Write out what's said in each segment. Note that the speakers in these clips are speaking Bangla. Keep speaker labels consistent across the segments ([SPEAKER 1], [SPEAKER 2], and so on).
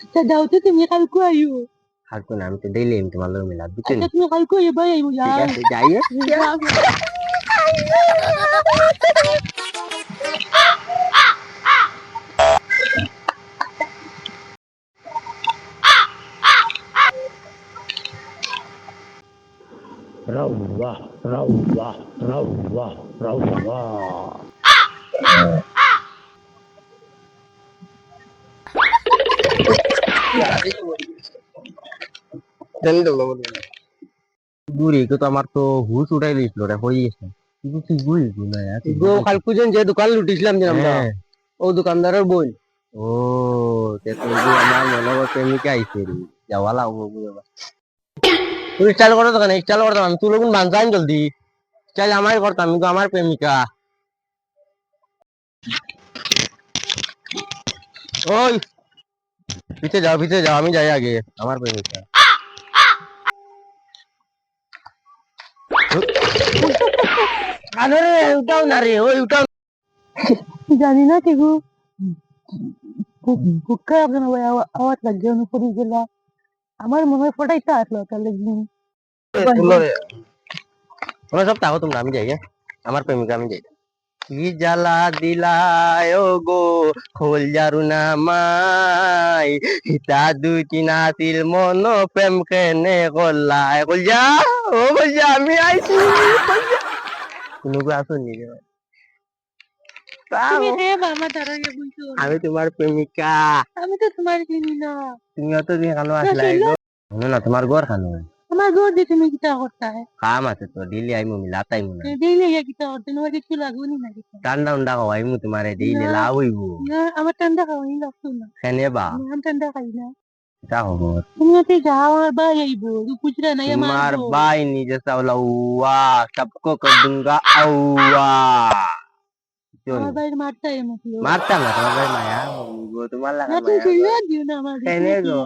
[SPEAKER 1] আচ্ছা যাও তো তুমি কালকে আইও।
[SPEAKER 2] থাকতো না, আমি তো ডেইলি আমি তোমার লোক মিলা বুঝছেন।
[SPEAKER 1] আচ্ছা তুমি কালকে আইও ভাই আইবো
[SPEAKER 2] ঠিক
[SPEAKER 1] যাও।
[SPEAKER 2] আছে যাইয়ে।
[SPEAKER 1] যাও।
[SPEAKER 2] Rawa, rawa, rawa, rawa. গুড়ি তো আমার তো হুশ উঠাই দিয়েছিল রে, হয়ে গেছে কিন্তু তুই গুড়ি না
[SPEAKER 3] গো কালকে যে দোকান লুটিছিলাম যে আমরা,
[SPEAKER 2] হ্যাঁ।
[SPEAKER 3] ও দোকানদারের বোন।
[SPEAKER 2] ও তে তুই যে আমার মনে হয় প্রেমিকা আইছে রে, যাওয়া লাগবো এবার।
[SPEAKER 3] তুই স্টাইল করো দোকানে, স্টাইল করো দোকান, তুই লোক বানজাইন জলদি স্টাইল আমায় করতাম, আমি তো আমার প্রেমিকা। ওই ভিতরে যাও আমি যাই আগে, আমার প্রেমিকা। আরে উঠাও না রে, ওই উঠাও।
[SPEAKER 1] জানি না কি গো, খুব খারাপ যেন ভাই আওয়াজ লাগছে অন্য পড়ে গেলা। আমার মনে হয় ফটাইতে আসলো তাহলে
[SPEAKER 2] তোমরা সব থাকো, তোমরা আমি যাই হ্যাঁ? আমার প্রেমিকা আমি যাই। কি জ্বালা দিলায় ও গো খোল জারু না মাই, হিতা দুইটি নাছিল মন প্রেম কেনে গল্লায় কলজা। ও কলজা আমি আইছি কলজা। কোনো আসো নি রে?
[SPEAKER 1] তুমি
[SPEAKER 2] তাও,
[SPEAKER 1] হে মামা দাঁড়াইয়া বুঝছো না।
[SPEAKER 2] আমি তোমার প্রেমিকা।
[SPEAKER 1] আমি তো তোমার চিনি না।
[SPEAKER 2] তুমি অত দিন খানো
[SPEAKER 1] না
[SPEAKER 2] আসলাই
[SPEAKER 1] শৈল,
[SPEAKER 2] গো। শোনো না, তোমার ঘর খানো
[SPEAKER 1] আমার ঘর দিয়ে তুমি কিতা করতা है?
[SPEAKER 2] কাম আছে তো, ডেলি আইমু মিলা তাইমু না।
[SPEAKER 1] ডেইলি ইয়া কিতা করতে তোমার কিছু লাগবে না কিতা?
[SPEAKER 2] ঠান্ডা উন্ডা খাওয়াইমু তোমারে,
[SPEAKER 1] না
[SPEAKER 2] ডেইলি লাভ হইবো।
[SPEAKER 1] না, আমার ঠান্ডা খাওয়াই লাগতো না।
[SPEAKER 2] কেনে বা
[SPEAKER 1] আমি ঠান্ডা খাই না।
[SPEAKER 2] তা খবর?
[SPEAKER 1] তুমি ওতে যাও আমার ভাই আইবো, খুচরা নাই
[SPEAKER 2] तुम्हार
[SPEAKER 1] মারবো।
[SPEAKER 2] भाई नीचे सवलौआ सबको कर दूंगा औआ।
[SPEAKER 1] আমার
[SPEAKER 2] क्यों
[SPEAKER 1] ভাইয়ের মারতে মতলো।
[SPEAKER 2] मारता ना तुम्हार भाई माया वो तुम्हार
[SPEAKER 1] না
[SPEAKER 2] लगा
[SPEAKER 1] তুমি
[SPEAKER 2] माया
[SPEAKER 1] শৈল
[SPEAKER 2] को
[SPEAKER 1] দিও না আমার
[SPEAKER 2] कहने
[SPEAKER 1] দেখি।
[SPEAKER 2] को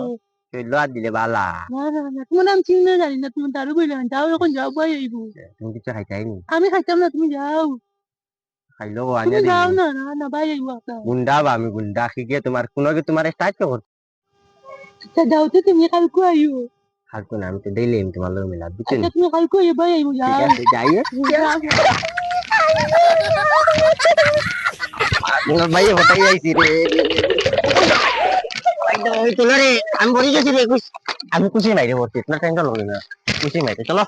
[SPEAKER 2] चलो आज दिले बाला।
[SPEAKER 1] না না না, তোমার নাম চিনি জানি না, তুমি দারু বইলে যাও, এখন যাও ভাই আইবো।
[SPEAKER 2] तुम किच्छु खाई नहीं
[SPEAKER 1] আমি খাইতাম না, তুমি যাও।
[SPEAKER 2] खाई लो
[SPEAKER 1] তুমি
[SPEAKER 2] आने दिन
[SPEAKER 1] যাও না, না না ভাই আইবো একটা।
[SPEAKER 2] गुंडा बा मैं गुंडा की के तुम्हारे कुनो के तुम्हारे स्टार्ट क्यों करते
[SPEAKER 1] আচ্ছা যাও তো তুমি কালকে আইও।
[SPEAKER 2] हाल को नाम तो डेली हम तुम्हारे लोग मिला बुझे
[SPEAKER 1] আচ্ছা
[SPEAKER 2] नहीं।
[SPEAKER 1] তুমি কালকে আইও ভাই আইবো
[SPEAKER 2] ठीक
[SPEAKER 1] যাও।
[SPEAKER 2] है जाइए।
[SPEAKER 1] যাও।
[SPEAKER 2] तुम्हारे भाई बताइए ऐसी रे एकदम ওই তোলো রে, আমি বলি গেছি রে আমি খুশি নাই রে, বলছি ইতনা টাইম তো লগে না খুশি নাই, চলো।